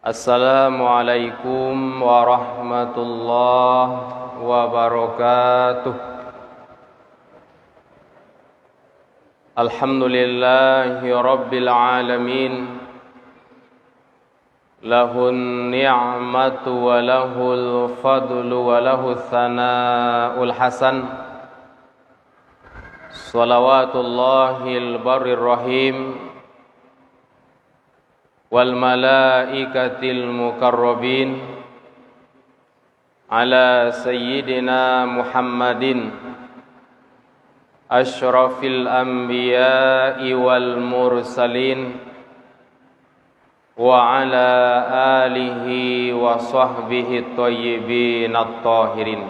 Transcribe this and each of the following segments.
Assalamualaikum warahmatullahi wabarakatuh. Alhamdulillahi rabbil alamin. Lahun ni'matu wa lahul fadlu wa lahul thana'ul hasan. Salawatullahil barrir rahim wal malaikatil mukarrabin ala sayyidina Muhammadin asyrafil anbiya'i wal mursalin wa ala alihi wa sahbihi thayyibin at-tahirin.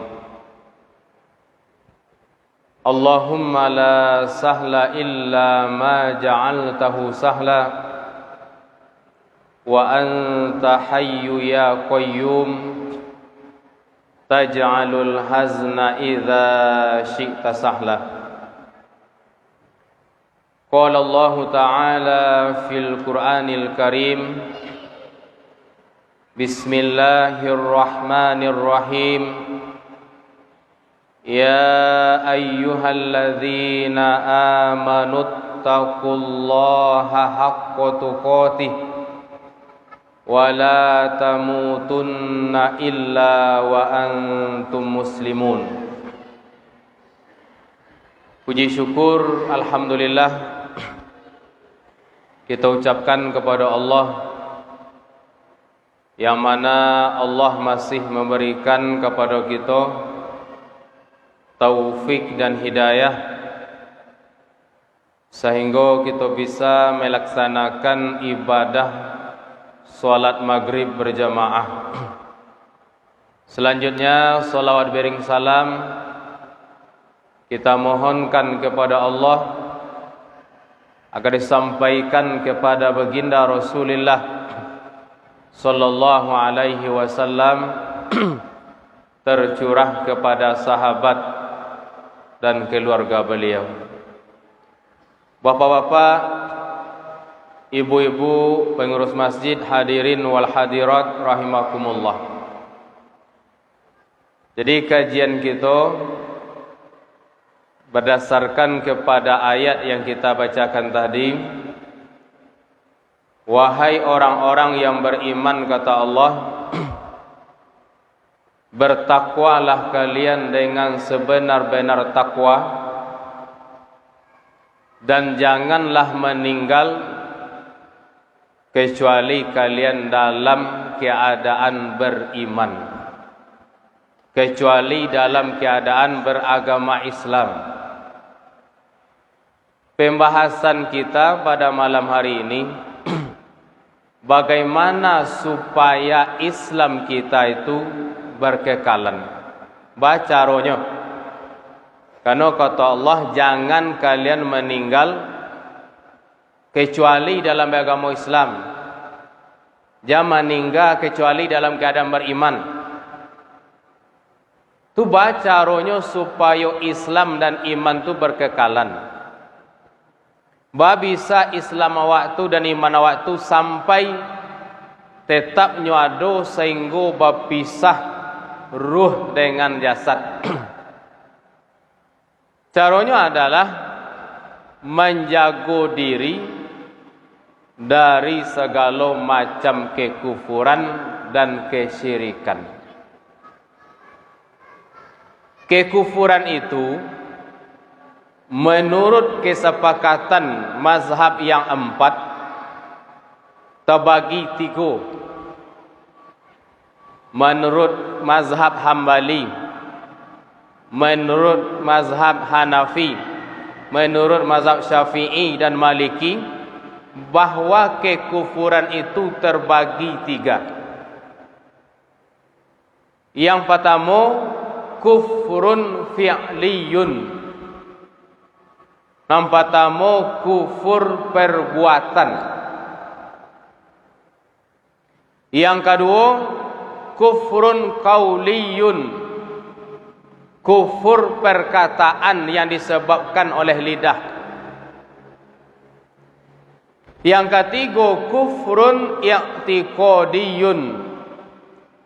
Allahumma la sahla illa ma ja'altahu sahla wa anta hayyu ya qayyum taj'alul hazna idza syi'ta sahla. Qala Allah ta'ala fil Qur'anil Karim, Bismillahirrahmanirrahim. Ya ayyuhalladzina amanuttaqullaha haqqa tuqatih wa la tamutunna illa wa antum muslimun. Puji syukur alhamdulillah kita ucapkan kepada Allah, yang mana Allah masih memberikan kepada kita taufik dan hidayah sehingga kita bisa melaksanakan ibadah salat maghrib berjamaah. Selanjutnya salawat bering salam kita mohonkan kepada Allah agar disampaikan kepada baginda Rasulullah sallallahu alaihi wasallam, tercurah kepada sahabat dan keluarga beliau. Bapak-bapak, ibu-ibu, pengurus masjid, hadirin wal hadirat rahimakumullah. Jadi kajian kita berdasarkan kepada ayat yang kita bacakan tadi. Wahai orang-orang yang beriman, kata Allah, bertakwalah kalian dengan sebenar-benar takwa, dan janganlah meninggal kecuali kalian dalam keadaan beriman, kecuali dalam keadaan beragama Islam. Pembahasan kita pada malam hari ini, bagaimana supaya Islam kita itu berkekalan. Baca rohnya. Karena kata Allah, jangan kalian meninggal kecuali dalam agama Islam. Jangan meninggal kecuali dalam keadaan beriman. Tu baca rohnya supaya Islam dan iman tu berkekalan. Bisa Islam waktu dan iman waktu sampai tetap nyuado sehingga berpisah ruh dengan jasad. Caranya adalah menjaga diri dari segala macam kekufuran dan kesyirikan. Kekufuran itu menurut kesepakatan mazhab yang 4 terbagi 3. Menurut mazhab Hambali, menurut mazhab Hanafi, menurut mazhab Syafi'i dan Maliki, bahwa kekufuran itu terbagi 3. Yang pertama, kufrun fi'liyun. Yang pertama, kufur perbuatan. Yang kedua, kufrun qauliyun, kufur perkataan yang disebabkan oleh lidah. Yang ketiga kufrun i'tiqadiyun.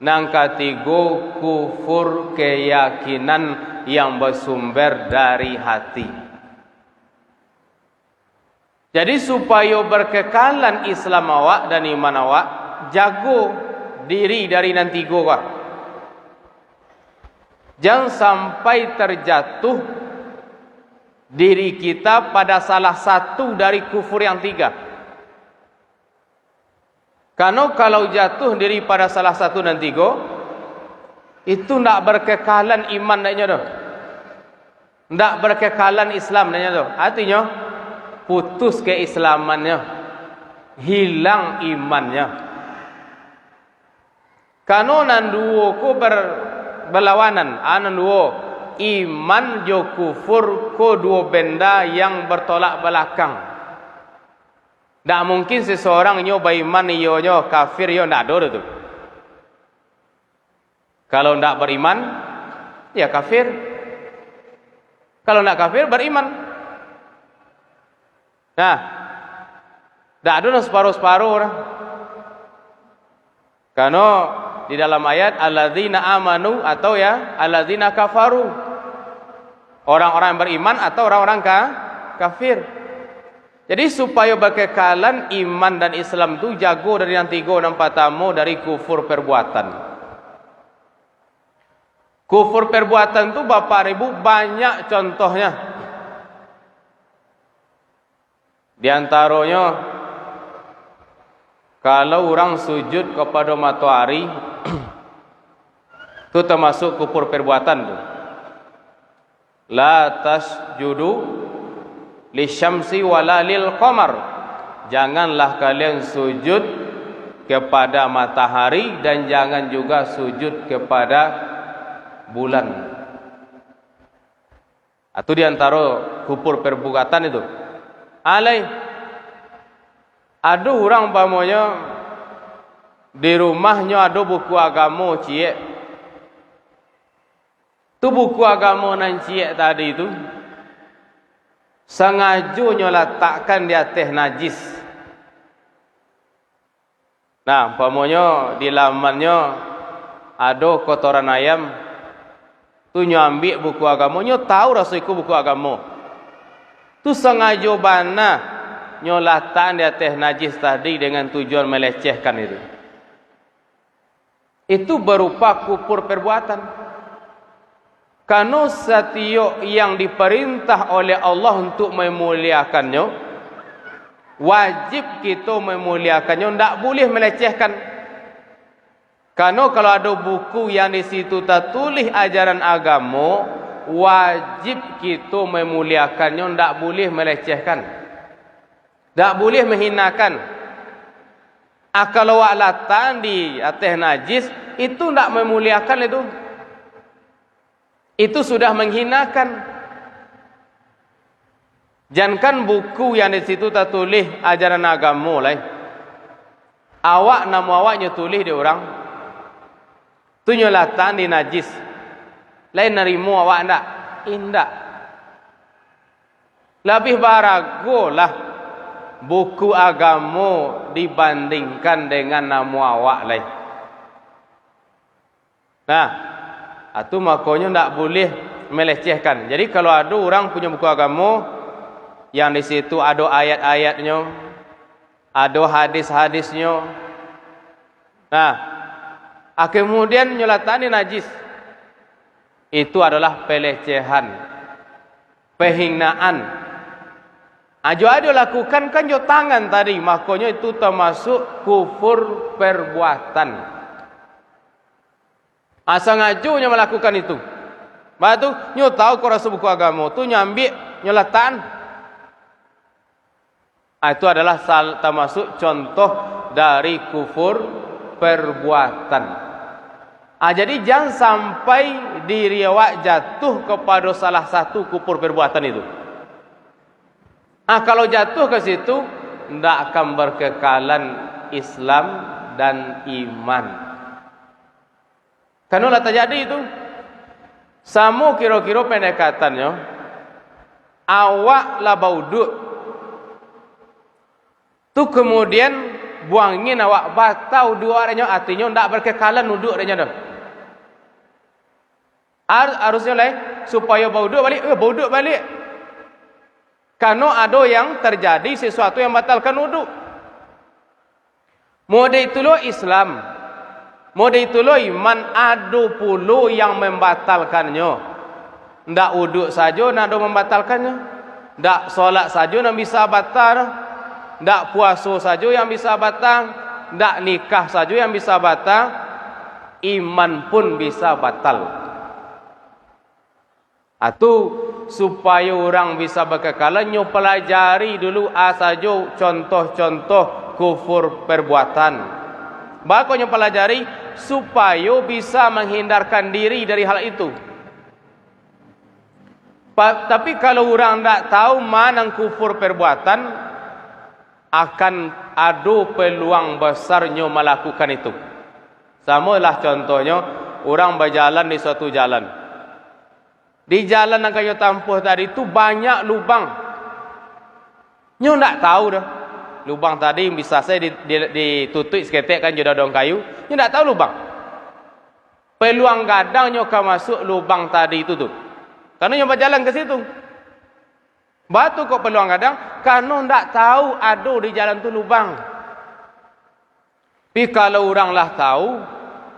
Yang ketiga kufur keyakinan yang bersumber dari hati. Jadi supaya berkekalan Islam awak dan iman awak, jago diri dari nanti tiga. Jangan sampai terjatuh diri kita pada salah satu dari kufur yang tiga. Karena kalau jatuh diri pada salah satu dan tiga, itu tidak berkekalan iman daknya tu. Tidak berkekalan Islam daknya tu. Artinya putus keislamannya, hilang imannya. Karena nan dua ko berlawanan, anan dua iman jo kufur ko dua benda yang bertolak belakang. Tak mungkin seseorang nyo beriman nyo kafir yo ndak ada tu. Kalau ndak beriman ya kafir. Kalau ndak kafir beriman. Nah, ndak ada separuh-separuh orang. Karena di dalam ayat alladzina amanu atau ya alladzina kafaru. Orang-orang beriman atau orang-orang kafir. Jadi supaya berkekalan iman dan Islam itu jago dari yang tiga dan pertama dari kufur perbuatan. Kufur perbuatan itu Bapak Ibu banyak contohnya. Di antaranya kalau orang sujud kepada matahari itu termasuk kufur perbuatan tu. La tasjudu lisyamsi wala lil qamar. Janganlah kalian sujud kepada matahari dan jangan juga sujud kepada bulan. Itu di antara kufur perbuatan itu. Alai ada orang umpamanya di rumahnya ada buku agama cie. Tu buku agama nan cie tadi itu sengaja letakkan di atas najis. Nah, umpamanya di lamannya ada kotoran ayam, tu ambil buku agama, tahu rasa itu buku agama. Tu sengaja bana letakkan di atas najis tadi dengan tujuan melecehkan itu. Itu berupa kufur perbuatan. Karena setiap yang diperintah oleh Allah untuk memuliakannya, wajib kita memuliakannya, tidak boleh melecehkan. Karena kalau ada buku yang di situ tertulis ajaran agama, wajib kita memuliakannya, tidak boleh melecehkan, tidak boleh menghinakan. Kalau alatan di atas najis, itu tidak memuliakan itu. Itu sudah menghinakan. Jangankan buku yang di situ tertulis ajaran agama lah. Awak nama awaknya tulis di orang. Tu nyolatan di najis. Lain nerimu awak ndak? Indak. Lebih baragolah buku agama dibandingkan dengan nama awak lain. Nah, itu makanya tidak boleh melecehkan. Jadi kalau ada orang punya buku agama yang di situ ada ayat-ayatnya, ada hadis-hadisnya, nah, kemudian nyolatani najis, itu adalah pelecehan, penghinaan. Ada lakukan kan jo tangan tadi, makanya itu termasuk kufur perbuatan. Asal ngajunya melakukan itu. Batu nyo tahu kau rasa buku agama tu nyambi nyolatan. Itu adalah termasuk contoh dari kufur perbuatan. Jadi jangan sampai diri awak jatuh kepada salah satu kufur perbuatan itu. Kalau jatuh ke situ, tidak akan berkekalan Islam dan iman. Karena terjadi itu, sama kira-kira pendekatannya, awak lah bauduk, Tu kemudian buangin awak batau dua orangnya, artinya ndak berkekalan duduk orangnya dah. Harusnya lain supaya bau duduk balik. Karena ada yang terjadi sesuatu yang batalkan wuduk. Mode itulah Islam. Mode itulah iman, ada puluh yang membatalkannya. Ndak wuduk saja nak ada membatalkannya. Ndak solat saja nak bisa batal. Ndak puasa saja yang bisa batal. Ndak nikah saja yang bisa batal. Iman pun bisa batal. Atau supaya orang bisa berkekalan, nyo pelajari dulu saja contoh-contoh kufur perbuatan. Baru nyo pelajari supaya bisa menghindarkan diri dari hal itu. Tapi kalau orang tak tahu mana kufur perbuatan, akan ada peluang besarnya melakukan itu. Samalah contohnya orang berjalan di suatu jalan. Di jalan yang kayu tampuh tadi itu banyak lubang. Nyo tak tahu dah. Lubang tadi bisa saya ditutup seketik kan jodoh dong kayu. Nyo tak tahu lubang. Peluang gadang nyo kan masuk lubang tadi itu tuh. Karena nyo berjalan ke situ. Batu kok peluang gadang? Karena tak tahu ada di jalan tu lubang. Tapi kalau orang lah tahu,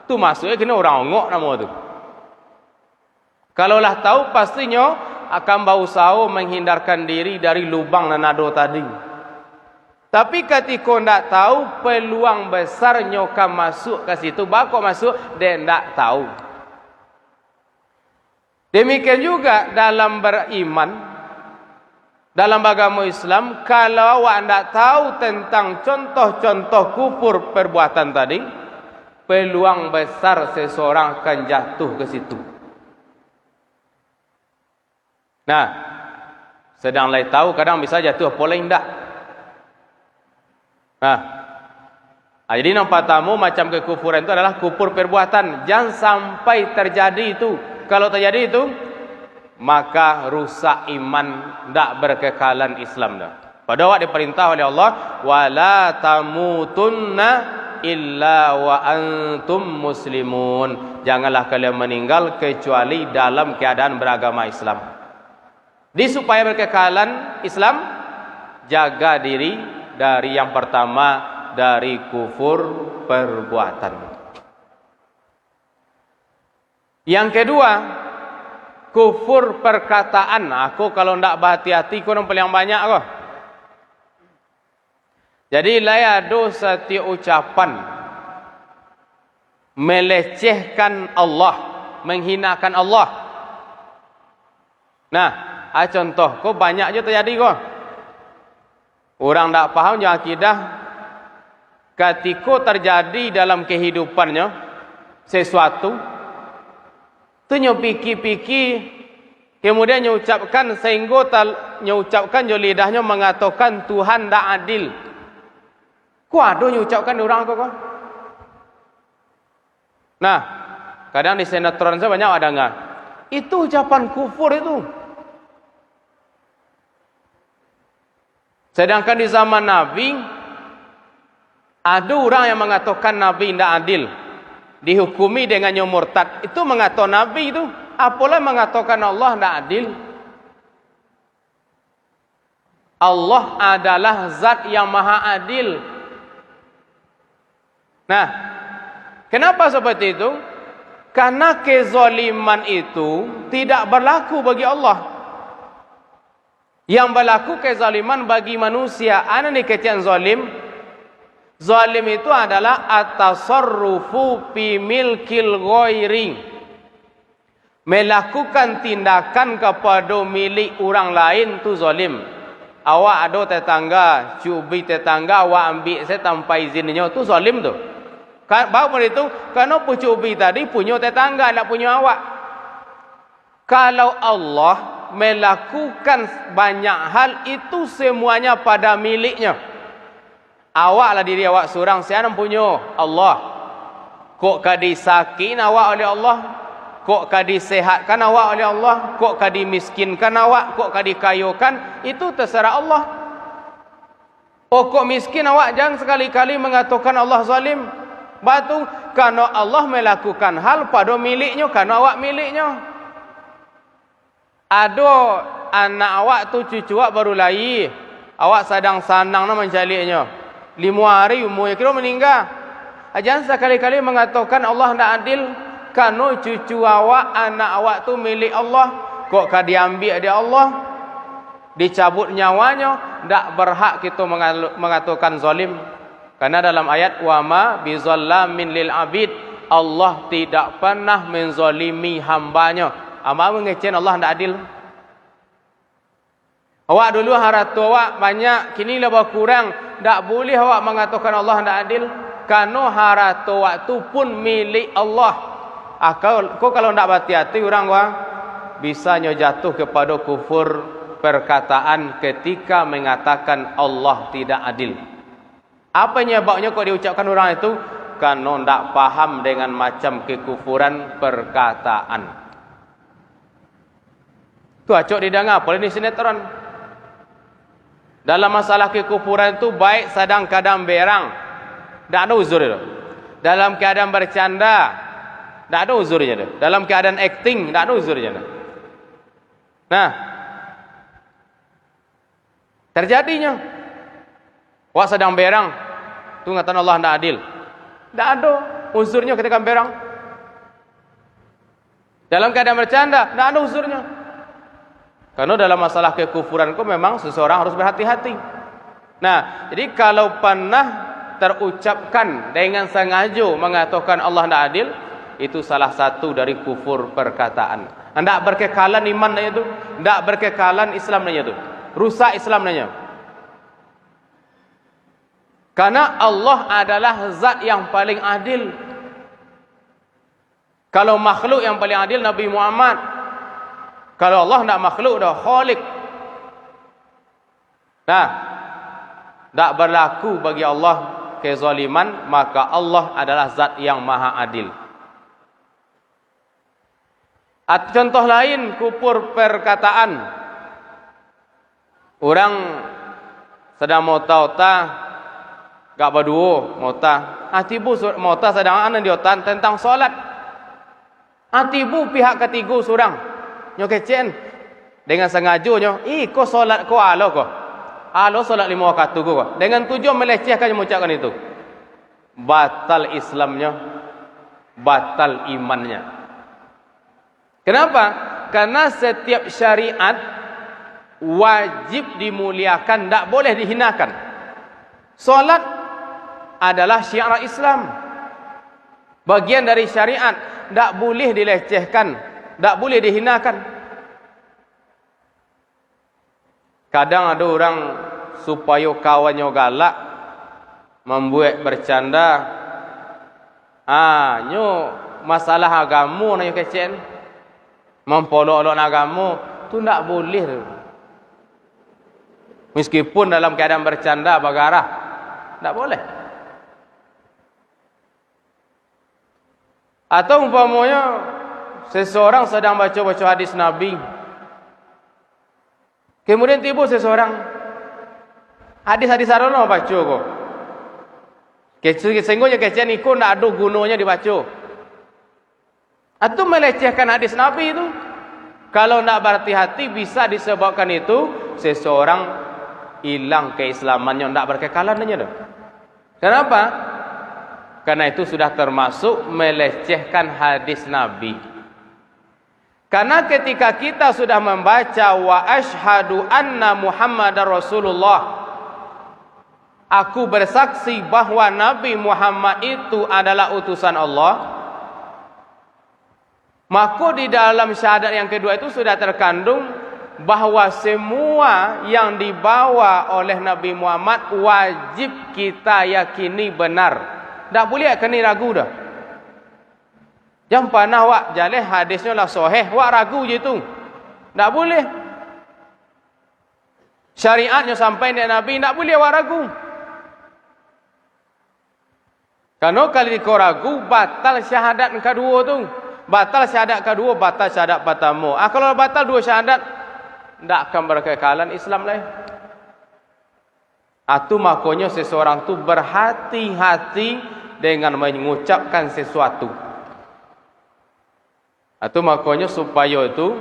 tu masuknya kena orang ongok nama tu. Kalau lah tahu pastinya akan berusaha menghindarkan diri dari lubang nanado tadi. Tapi ketika tidak tahu, peluang besarnya akan masuk ke situ. Bakal masuk dia tidak tahu. Demikian juga dalam beriman, dalam agama Islam, kalau awak tidak tahu tentang contoh-contoh kufur perbuatan tadi, peluang besar seseorang akan jatuh ke situ. Nah, sedang lain tahu kadang bisa jatuh boleh tidak. Nah, jadi nampak tamu macam kekufuran itu adalah kufur perbuatan. Jangan sampai terjadi itu. Kalau terjadi itu, maka rusak iman, tidak berkekalan Islam dah. Pada waktu diperintah oleh Allah, wala tamutunna illa wa antum muslimun. Janganlah kalian meninggal kecuali dalam keadaan beragama Islam. Di supaya berkekalan Islam, jaga diri dari yang pertama, dari kufur perbuatan. Yang kedua, kufur perkataan. Aku kalau tidak berhati-hati, kurang paling banyak kok. Jadi lah ada setiap ucapan melecehkan Allah, menghinakan Allah. Nah, contoh, kok banyak je terjadi kok. Orang tak faham je akidah. Ketika terjadi dalam kehidupannya sesuatu, tu nyo pikir-pikir, kemudian nyo ucapkan sehingga nyo ucapkan jo lidahnya mengatakan Tuhan tak adil. Kok ada nyo ucapkan orang kok? Nah, kadang di sinetron saya banyak ada enggak? Itu ucapan kufur itu. Sedangkan di zaman Nabi, ada orang yang mengatakan Nabi tidak adil, dihukumi dengan yang murtad. Itu mengatakan Nabi itu, apalah mengatakan Allah tidak adil. Allah adalah zat yang maha adil. Nah, kenapa seperti itu? Karena kezaliman itu tidak berlaku bagi Allah. Yang berlaku kezaliman bagi manusia. Ana ni kecian zalim. Zalim itu adalah at-tasarrufu fi milkil ghairi. Melakukan tindakan kepada milik orang lain tu zalim. Awak ada tetangga, cubi tetangga, awak ambil saya tanpa izinnya, tu zalim tu. Baru itu, kerana cubi tadi punya tetangga, tak punya awak. Kalau Allah melakukan banyak hal itu semuanya pada miliknya. Awaklah diri awak seorang, saya punya Allah. Kok disakin awak oleh Allah? Kok disehatkan awak oleh Allah? Kok dimiskinkan awak? Kok dikayokan? Itu terserah Allah. Pokok miskin awak jangan sekali-kali mengatakan Allah zalim. Batu karena Allah melakukan hal pada miliknya, karena awak miliknya. Ada anak awak tu cucu awak baru lahir, awak sedang sanang nak mencaliknya. 5 hari umurnya kira meninggal. Jangan sekali-kali mengatakan Allah tidak adil, karena cucu awak, anak awak tu milik Allah. Kok kau diambil dia Allah, dicabut nyawanya, tidak berhak kita mengatakan zalim. Karena dalam ayat wa ma bizallamin lil abid, Allah tidak pernah menzalimi hambanya. Ama mengecen Allah tidak adil. Awak dulu harta awak banyak, kini lebih kurang. Tak boleh awak mengatakan Allah tidak adil, karena harta awak tu pun milik Allah. Kau kalau tidak berhati-hati orang wah, bisanya jatuh kepada kufur perkataan ketika mengatakan Allah tidak adil. Apa nyebabnya kok diucapkan orang itu? Karena tidak paham dengan macam kekufuran perkataan. Tu acok didengar boleh ni sinetron. Dalam masalah kekufuran itu baik sedang keadaan berang, tak ada uzur itu. Dalam keadaan bercanda, tak ada uzurnya itu. Dalam keadaan acting, tak ada uzurnya itu. Nah, terjadinya awak sedang berang, tu ngatakan Allah tidak adil. Tak ada uzurnya ketika berang. Dalam keadaan bercanda, tak ada uzurnya. Karena dalam masalah kekufuran itu memang seseorang harus berhati-hati. Nah, jadi kalau pernah terucapkan dengan sengaja mengatakan Allah tidak adil, itu salah satu dari kufur perkataan. Tidak berkekalan iman itu, tidak berkekalan Islam itu, rusak Islam itu. Karena Allah adalah zat yang paling adil. Kalau makhluk yang paling adil Nabi Muhammad. Kalau Allah tidak makhluk dah khalik. Nah, tak berlaku bagi Allah kezaliman, maka Allah adalah zat yang maha adil. Contoh lain kufur perkataan. Orang sedang mota-ota, gak berdua mota. Atibu mota sedang anak diotan tentang solat. Atibu pihak ketiga surang. Nyokecen dengan sengajanya, kau solat kau alo kau. Alo solat 5 waktu kau. Dengan tujuan melecehkan mengucapkan itu. Batal Islamnya, batal imannya. Kenapa? Karena setiap syariat wajib dimuliakan, tak boleh dihinakan. Solat adalah syiar Islam, bagian dari syariat, tak boleh dilecehkan, tak boleh dihinakan. Kadang ada orang supaya kawannya galak, membuat bercanda. Nyo masalah agama nyo kecen, mempolok-olok agama tu tak boleh. Meskipun dalam keadaan bercanda bagarah, tak boleh. Atau umpamanya seseorang sedang baca-baca hadis Nabi, kemudian tiba seseorang hadis-hadis sarono baca kok. Sehingga kecen ikut tak ada gunanya dibaca. Atau melecehkan hadis Nabi itu, kalau tak berhati-hati bisa disebabkan itu seseorang hilang keislamannya, tak berkekalannya. Kenapa? Karena itu sudah termasuk melecehkan hadis Nabi. Karena ketika kita sudah membaca wa asyhadu anna Muhammadar Rasulullah, aku bersaksi bahwa Nabi Muhammad itu adalah utusan Allah, maka di dalam syahadat yang kedua itu sudah terkandung bahwa semua yang dibawa oleh Nabi Muhammad wajib kita yakini benar. Tak boleh kena ragu dah. Jangan pernah wak jaleh hadisnya lah sahih, wak ragu je tu. Tak boleh. Syariatnya sampai dari Nabi, tak boleh wak ragu. Karena kalau kau ragu, batal syahadat kedua tu. Batal syahadat kedua, batal syahadat pertama. Kalau batal 2 syahadat, tak akan berkekalan Islam lain. Atu makanya seseorang tu berhati-hati dengan mengucapkan sesuatu. Atu makanya supaya itu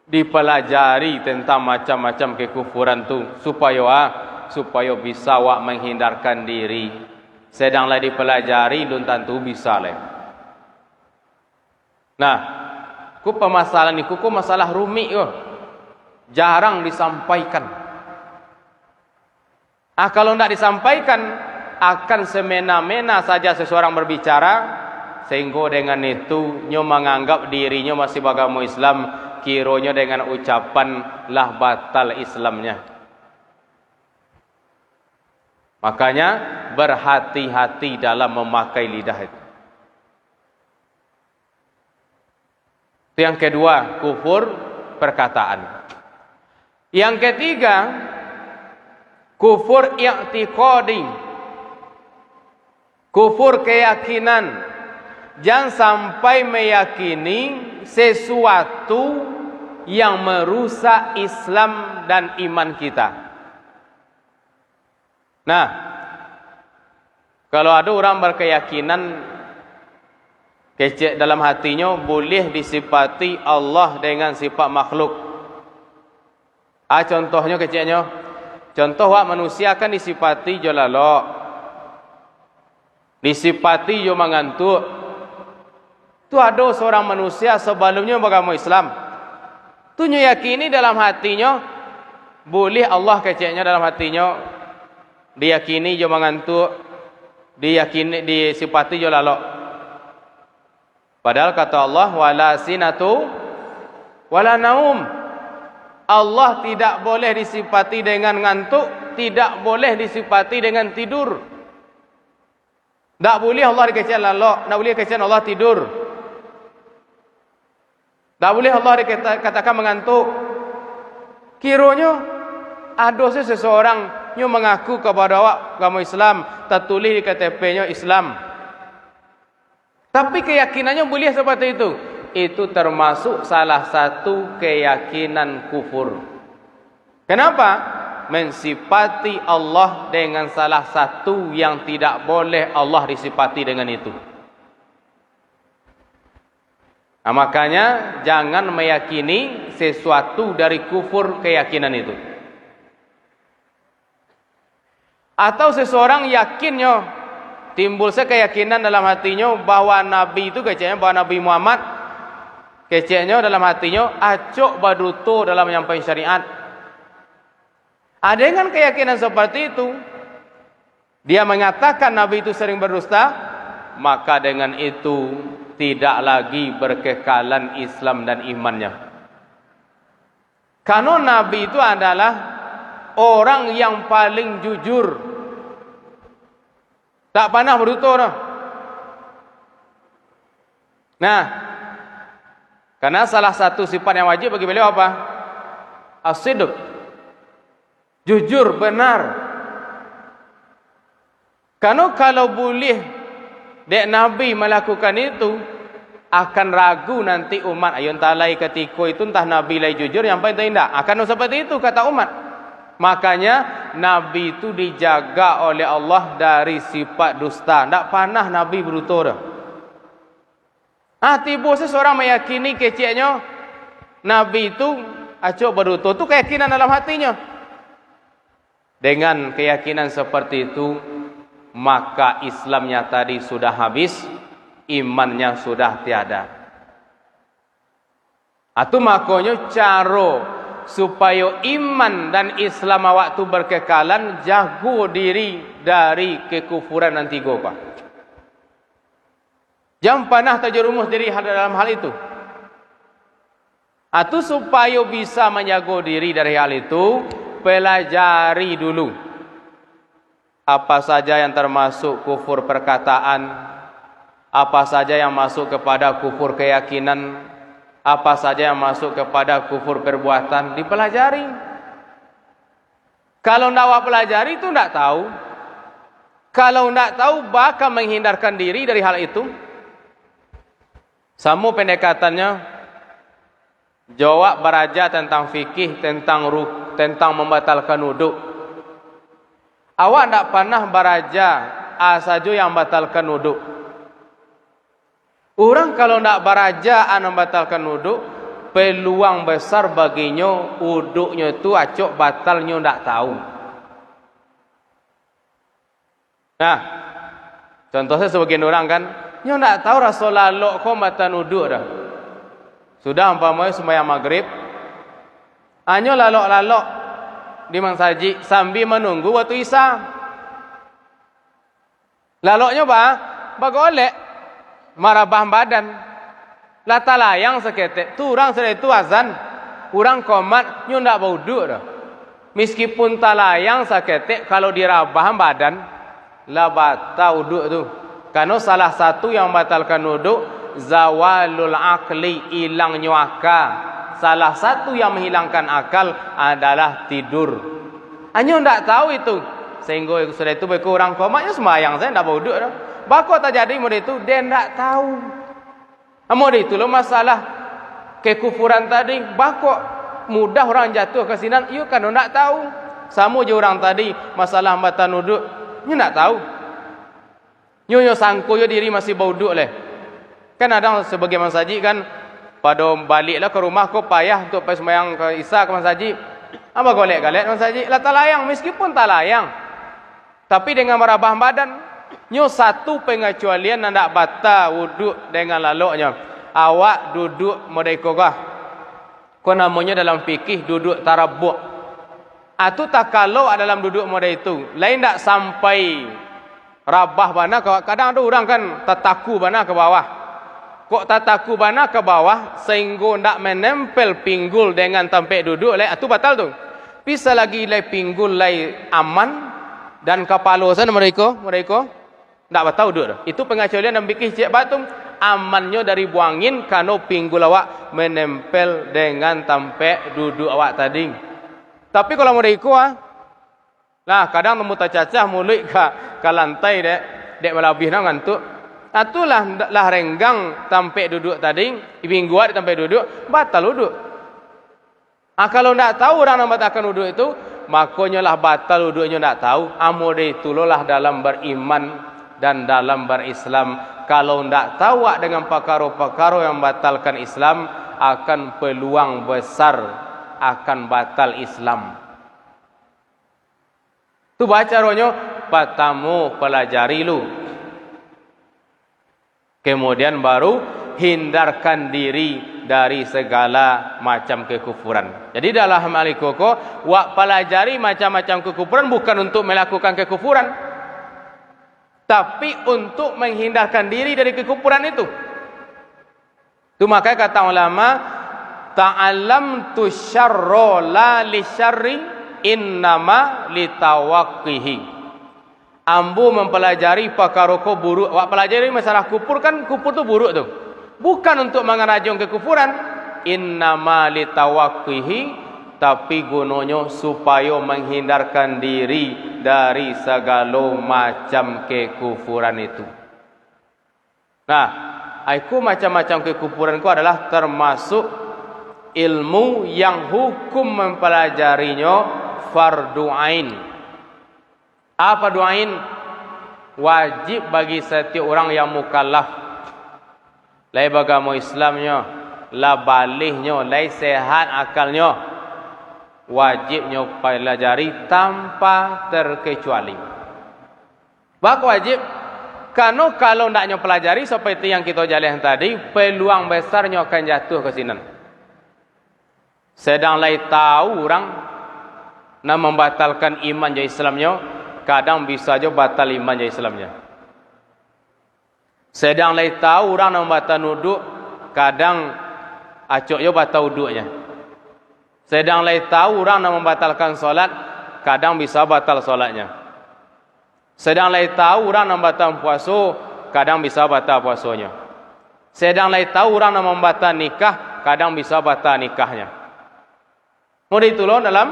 dipelajari tentang macam-macam kekufuran tu supaya bisa wak menghindarkan diri. Sedanglah dipelajari lun tentu bisa leh. Nah, ku permasalahan ni ku masalah rumit ke. Jarang disampaikan. Kalau tidak disampaikan akan semena-mena saja seseorang berbicara sehingga dengan itu nyo menganggap dirinya masih beragama Islam, kiranya dengan ucapan lah batal Islamnya. Makanya berhati-hati dalam memakai lidah itu. Itu yang kedua, kufur perkataan. Yang ketiga, kufur i'tiqadi. Kufur keyakinan. Jangan sampai meyakini sesuatu yang merusak Islam dan iman kita. Nah, kalau ada orang berkeyakinan kecek dalam hatinya boleh disifati Allah dengan sifat makhluk. Contohnya keceknya, contoh wak manusia kan disifati jo lalok, disifati jo mengantuk. Tu ada seorang manusia sebelumnya beragama Islam. Tu yakini dalam hatinya boleh Allah keceknya dalam hatinya diyakini jo mengantuk, diyakini disifati jo lalok. Padahal kata Allah wala sinatu wala naum. Allah tidak boleh disifati dengan ngantuk, tidak boleh disifati dengan tidur. Tak boleh Allah dikecek lalok, tak boleh kecek Allah tidur. Tak boleh Allah dikatakan mengantuk. Kiranya ada seseorang yang mengaku kepada agama Islam, tertulis di KTP-nya Islam. Tapi keyakinannya boleh seperti itu. Itu termasuk salah satu keyakinan kufur. Kenapa? Mensifati Allah dengan salah satu yang tidak boleh Allah disifati dengan itu. Nah, makanya jangan meyakini sesuatu dari kufur keyakinan itu. Atau seseorang yakinnya, timbul keyakinan dalam hatinya bahwa Nabi itu keceknya, bahwa Nabi Muhammad keceknya dalam hatinya acok baduto dalam menyampaikan syariat. Ada dengan keyakinan seperti itu, dia mengatakan Nabi itu sering berdusta, maka dengan itu tidak lagi berkekalan Islam dan imannya. Karena Nabi itu adalah orang yang paling jujur, tak pernah berdusta. Nah, karena salah satu sifat yang wajib bagi beliau apa? As-sidq, jujur, benar. Karena kalau boleh dek Nabi melakukan itu, akan ragu nanti umat. Ayun talai ketika itu entah Nabi lai jujur yang paling tidak. Akan seperti itu kata umat. Makanya Nabi itu dijaga oleh Allah dari sifat dusta. Tak pernah Nabi berdusta. Tiba seseorang meyakini keceknya Nabi itu acok berdusta. Itu keyakinan dalam hatinya. Dengan keyakinan seperti itu, maka Islamnya tadi sudah habis, imannya sudah tiada. Itu makanya cara supaya iman dan Islam waktu berkekalan, jago diri dari kekufuran dan tiga apa. Jangan pernah terjerumus diri dalam hal itu. Itu supaya bisa menjaga diri dari hal itu, pelajari dulu apa saja yang termasuk kufur perkataan, apa saja yang masuk kepada kufur keyakinan, apa saja yang masuk kepada kufur perbuatan, dipelajari. Kalau tidak pelajari itu tidak tahu. Kalau tidak tahu bakal menghindarkan diri dari hal itu. Sama pendekatannya, jawab beraja tentang fikih, tentang membatalkan wuduk. Awak tak pernah beraja saja yang batalkan wuduk. Orang kalau tak beraja yang batalkan wuduk, peluang besar baginya wuduknya itu acok batalnya tak tahu. Nah, contohnya sebagian orang kan, nyo tak tahu Rasul lalok kau batal wuduk dah. Sudah umpamanya sembahyang maghrib, hanya lalok-lalok di mangsaji sambil menunggu waktu isya. Laloknya bagolek marabah badan. Lata layang seketek. Tu orang sedang itu azan, orang komat nyo ndak wuduk dah. Meskipun talayang seketek kalau dirabah badan, la batal wuduk tu. Karena salah satu yang batalkan wuduk zawalul akli, hilangnya akal. Salah satu yang menghilangkan akal adalah tidur. Hanya tidak tahu itu. Sehingga sudah itu beku orang komaknya sembahyang saya tidak wuduk dah. Bakal tak jadi mudah itu dia tidak tahu. Mudah itu loh masalah kekufuran tadi. Bakal mudah orang jatuh ke sinan. Ia kan tidak tahu. Sama je orang tadi masalah hambatan wuduk. Ia tidak tahu. Ia sangku diri masih wuduk leh. Kan ada sebagai masaji kan pada baliklah ke rumah kau payah untuk pergi sembahyang ke isya ke masaji. Apa golek-golek masaji? Lah talayang meskipun talayang. Tapi dengan merabah badan, nyo satu pengecualian ndak batal wuduk dengan laloknya. Awak duduk merdekah. Kau namanya dalam fikih duduk tarabuk. Atu tak kalau dalam duduk model itu, lain tak sampai rabah bana. Kadang ada orang kan tataku bana ke bawah. Kok tataku bana ke bawah sehingga ndak menempel pinggul dengan tempat duduk lai atu batal tu. Bisa lagi lai pinggul lai aman dan kepala sana mereka ndak batal duduk dah. Itu pengecualian dan fikih cek batu amannya dari buangin karena pinggul awak menempel dengan tempat duduk awak tadi. Tapi kalau mereka lah kadang temu cacah mulut ke lantai dek melabih nang ngantuk. Atulah lah renggang tempat duduk tadi, ibingguat di tempat duduk, batal duduk. Kalau tak tahu orang yang batalkan duduk itu, makanya lah batal duduknya tak tahu. Amode itulah dalam beriman dan dalam berislam. Kalau tak tahu dengan perkara-perkara yang batalkan Islam, akan peluang besar akan batal Islam. Tu baca rohnya, patamu pelajari lu. Kemudian baru hindarkan diri dari segala macam kekufuran. Jadi dalam hal koko, wak pelajari macam-macam kekufuran bukan untuk melakukan kekufuran, tapi untuk menghindarkan diri dari kekufuran itu. Itu makanya kata ulama, ta'allamtu syarra la li syarri innama litawaqqihi. Ambu mempelajari perkara buruk. Awak pelajari masalah kufur kan, kufur tu buruk tu. Bukan untuk mengerajung kekufuran. Innama litawaqqihi, tapi gunanya supaya menghindarkan diri dari segala macam kekufuran itu. Nah, aku macam-macam kekufuran ku adalah termasuk ilmu yang hukum mempelajarinya fardu ain. Apa doain? Wajib bagi setiap orang yang mukallaf. Lai bagamo Islamnya, la balihnya, lai sehat akalnya, wajibnya pelajari tanpa terkecuali. Bak wajib. Karena kalau ndaknya pelajari seperti yang kita jalan tadi, peluang besarnya akan jatuh ke sini. Sedang lai tahu orang nak membatalkan iman je Islamnya, kadang bisa je batal iman je Islamnya. Sedang lai tahu orang nak batal wuduk, kadang acok je batal wuduknya. Sedang lai tahu orang nak membatalkan solat, kadang bisa batal solatnya. Sedang lai tahu orang nak batal puasa, kadang bisa batal puasanya. Sedang lai tahu orang nak membatal nikah, kadang bisa batal nikahnya. Mudah itulah dalam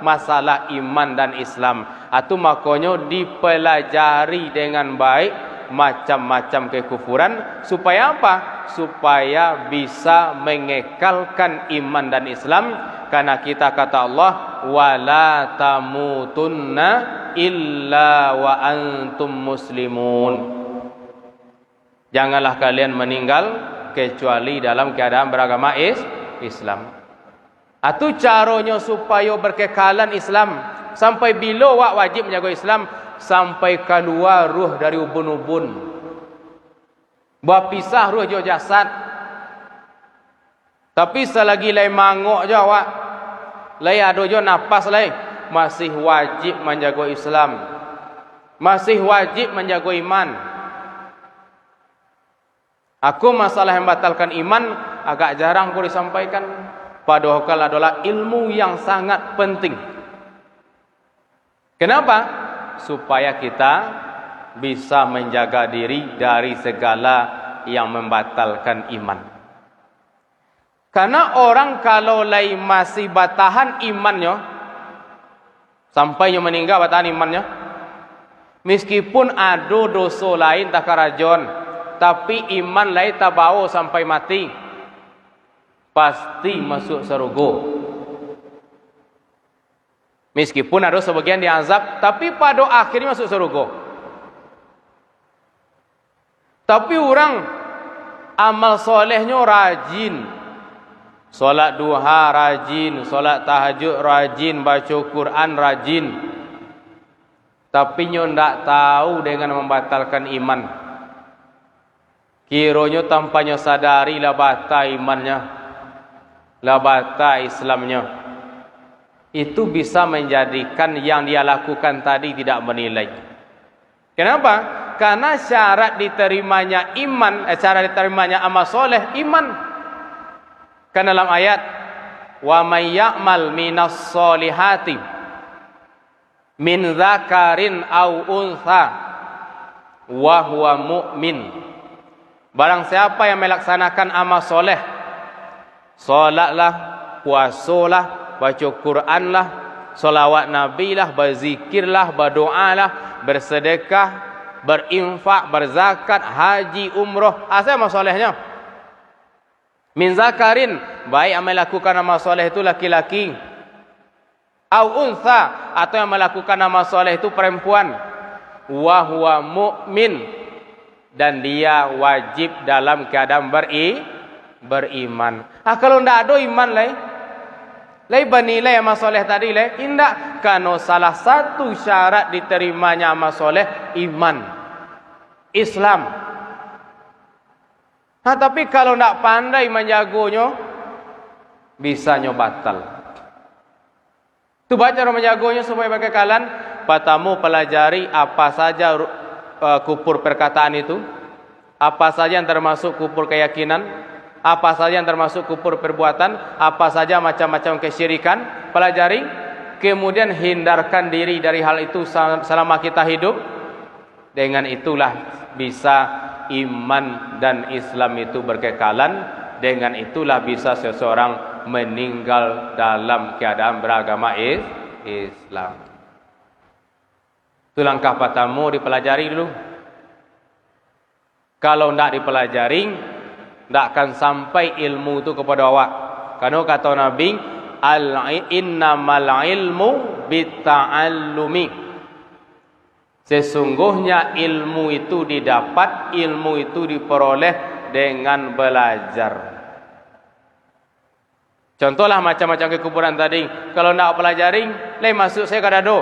masalah iman dan Islam. Atau makanya dipelajari dengan baik macam-macam kekufuran. Supaya apa? Supaya bisa mengekalkan iman dan Islam Karena kita kata Allah, wala tamutunna illa wa antum muslimun. Janganlah kalian meninggal kecuali dalam keadaan beragama Islam. Itu caranya supaya berkekalan Islam. Sampai bila wak wajib menjaga Islam? Sampai keluar ruh dari ubun-ubun. Berpisah ruh jo jasad. Tapi selagi lai mangok je awak, lai ada je nafas lai, masih wajib menjaga Islam. Masih wajib menjaga iman. Aku masalah yang batalkan iman agak jarang aku disampaikan. Padahal adalah ilmu yang sangat penting. Kenapa? Supaya kita bisa menjaga diri dari segala yang membatalkan iman. Karena orang kalau lai masih batahan imannya, sampai meninggal batahan imannya, meskipun ada dosa lain tak karajon, tapi iman lain tak bawa sampai mati, pasti masuk surga. Meskipun ada sebagian diazab, tapi pada akhirnya masuk surga. Tapi orang amal solehnya rajin, solat duha rajin, solat tahajud rajin, baca Quran rajin, tapi nyo ndak tahu dengan membatalkan iman. Kiranya tanpa nyo sadari lah batal imannya, lah batal Islamnya. Itu bisa menjadikan yang dia lakukan tadi tidak bernilai. Kenapa? Karena syarat diterimanya iman, syarat diterimanya amal soleh iman. Kan dalam ayat, wa may ya'mal minas solihati min dzakarin aw untha wa huwa mu'min. Barang siapa yang melaksanakan amal soleh, solatlah, puasalah, baca Quranlah, solawat Nabi lah, berzikirlah, berdoalah, bersedekah, berinfak, berzakat, haji, umroh. Asal amal solehnya min zakarin, baik yang melakukan amal soleh itu laki-laki, au untha, atau yang melakukan amal soleh itu perempuan, wa huwa mu'min, dan dia wajib dalam keadaan beriman. Kalau tidak ada iman lai bernilai amal soleh tadi lai indak, karena salah satu syarat diterimanya amal soleh iman Islam. Tapi kalau tidak pandai menjaganya, bisanya batal. Itu cara menjaganya supaya berkekalan. Pertama, pelajari apa saja kupur perkataan itu, apa saja yang termasuk kupur keyakinan, apa saja yang termasuk kupur perbuatan, apa saja macam-macam kesyirikan. Pelajari, kemudian hindarkan diri dari hal itu selama kita hidup. Dengan itulah bisa iman dan Islam itu berkekalan. Dengan itulah bisa seseorang meninggal dalam keadaan beragama Islam. Itu langkah pertama, dipelajari dulu. Kalau tidak dipelajari, tidak akan sampai ilmu itu kepada awak. Karena kata Nabi, innamal ilmu bitta'allumi. Sesungguhnya ilmu itu didapat, ilmu itu diperoleh dengan belajar. Contohlah macam-macam kekuburan tadi. Kalau nak pelajari, lai masuk saya ke dado,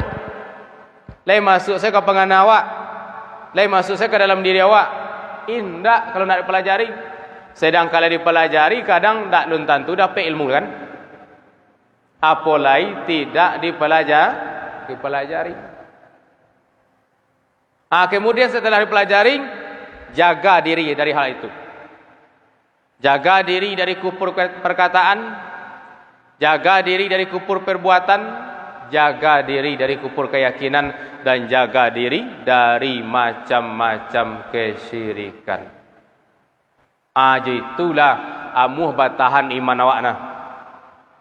lai masuk saya ke pengan awak, lai masuk saya ke dalam diri awak. Indak kalau nak dipelajari. Sedang kalau dipelajari, kadang tak tentu dapat ilmu kan. Apalagi tidak dipelajari. Kemudian setelah dipelajari, jaga diri dari hal itu. Jaga diri dari kufur perkataan, jaga diri dari kufur perbuatan, jaga diri dari kufur keyakinan, dan jaga diri dari macam-macam kesyirikan. Itulah amuh batahan iman awakna,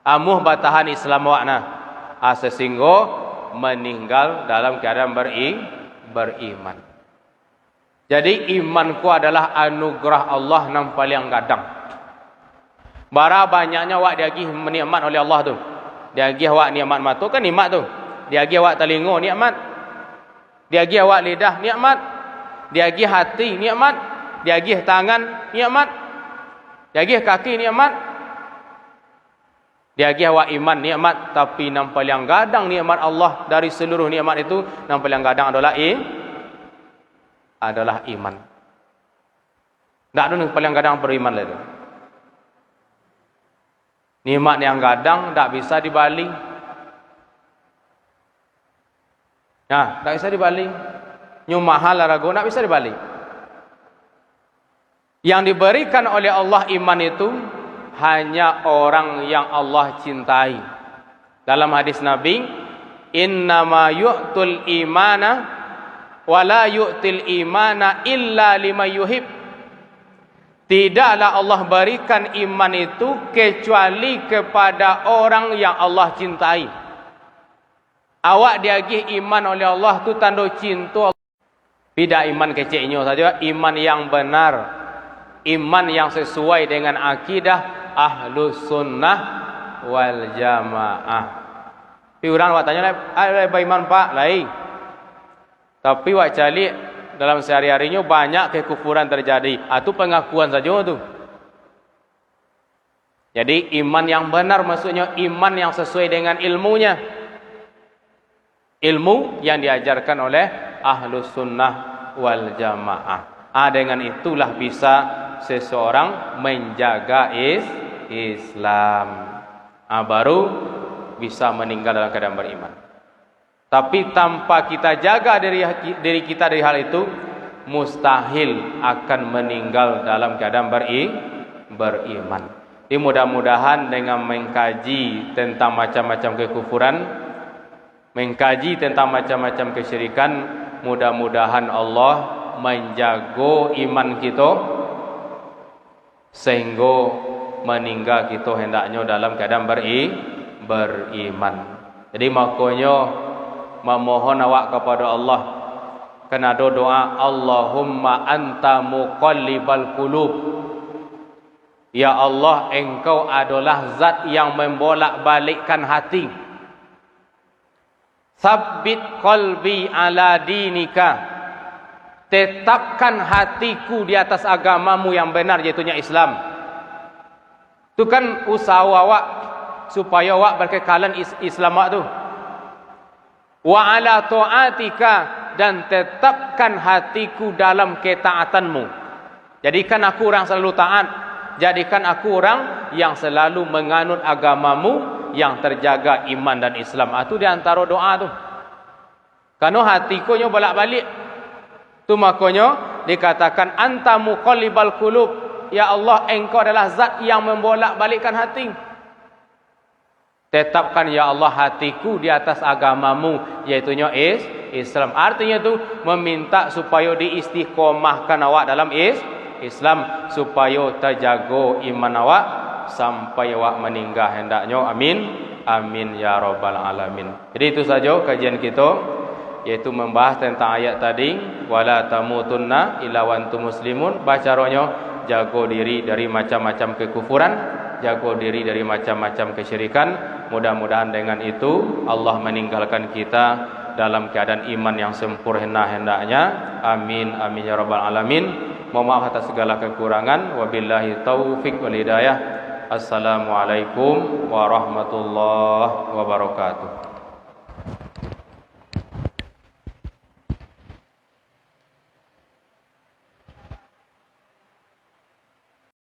amuh batahan Islam awakna, sehingga meninggal dalam keadaan beriman. Jadi imanku adalah anugerah Allah yang paling gadang. Bara banyaknya wak diagih menikmat oleh Allah tu. Dia bagi awak nikmat mata kan nikmat tu. Dia bagi awak telinga nikmat. Dia bagi awak lidah nikmat. Dia bagi hati nikmat. Dia bagi tangan nikmat. Dia bagi kaki nikmat. Dia bagi awak iman nikmat, tapi yang paling gadang nikmat Allah dari seluruh nikmat itu, yang paling gadang adalah iman. Tak ada yang paling gadang beriman lagi. Nikmat yang gadang tak bisa dibaling. Nah, tak bisa dibaling. Nyu mahal rago tak bisa dibaling. Yang diberikan oleh Allah iman itu hanya orang yang Allah cintai. Dalam hadis Nabi, innama yu'tul imana wa la yu'til imana illa liman yuhib. Tidaklah Allah berikan iman itu kecuali kepada orang yang Allah cintai. Awak diagih iman oleh Allah tu tanda cinta. Tidak iman kecilnya saja, iman yang benar, iman yang sesuai dengan akidah Ahlus Sunnah wal Jamaah. Tapi orang awak tanya, ada iman pak lain. Tapi awak cari dalam sehari-harinya banyak kekufuran terjadi. Itu pengakuan saja tu. Jadi iman yang benar maksudnya iman yang sesuai dengan ilmunya. Ilmu yang diajarkan oleh Ahlus Sunnah wal Jamaah. Dengan itulah bisa seseorang menjaga Islam. Baru bisa meninggal dalam keadaan beriman. Tapi tanpa kita jaga diri kita dari hal itu, mustahil akan meninggal dalam keadaan beriman. Jadi mudah-mudahan dengan mengkaji tentang macam-macam kekufuran, mengkaji tentang macam-macam kesyirikan, mudah-mudahan Allah menjaga iman kita sehingga meninggal kita hendaknya dalam keadaan beriman. Jadi makanya memohon awak kepada Allah, kena doa Allahumma anta muqallibal qulub. Ya Allah, engkau adalah zat yang membolak-balikkan hati. Sabbit qalbi ala dinika. Tetapkan hatiku di atas agamamu yang benar, iaitu Islam. Itu kan usaha awak supaya awak berkekalan Islam tu. Wa ala ta'atika, dan tetapkan hatiku dalam ketaatanmu. Jadikan aku orang selalu taat. Jadikan aku orang yang selalu menganut agamamu, yang terjaga iman dan Islam. Itu di antara doa tu. Karena hatiku nya bolak-balik. Tu makanya dikatakan anta muqallibal qulub. Ya Allah, engkau adalah zat yang membolak-balikkan hati. Tetapkan ya Allah hatiku di atas agamamu, iaitu Islam. Artinya tu meminta supaya diistiqomahkan awak dalam Islam, supaya terjaga iman awak sampai awak meninggal hendaknya. Amin. Amin ya rabbal alamin. Jadi itu saja kajian kita, yaitu membahas tentang ayat tadi, wala tamutunna illa wa antum muslimun. Bacaranya jaga diri dari macam-macam kekufuran, jaga diri dari macam-macam kesyirikan. Mudah-mudahan dengan itu Allah meninggalkan kita dalam keadaan iman yang sempurna hendaknya. Amin amin ya rabbal alamin. Mohon maaf atas segala kekurangan. Wabillahi taufik wal hidayah. Assalamualaikum warahmatullahi wabarakatuh.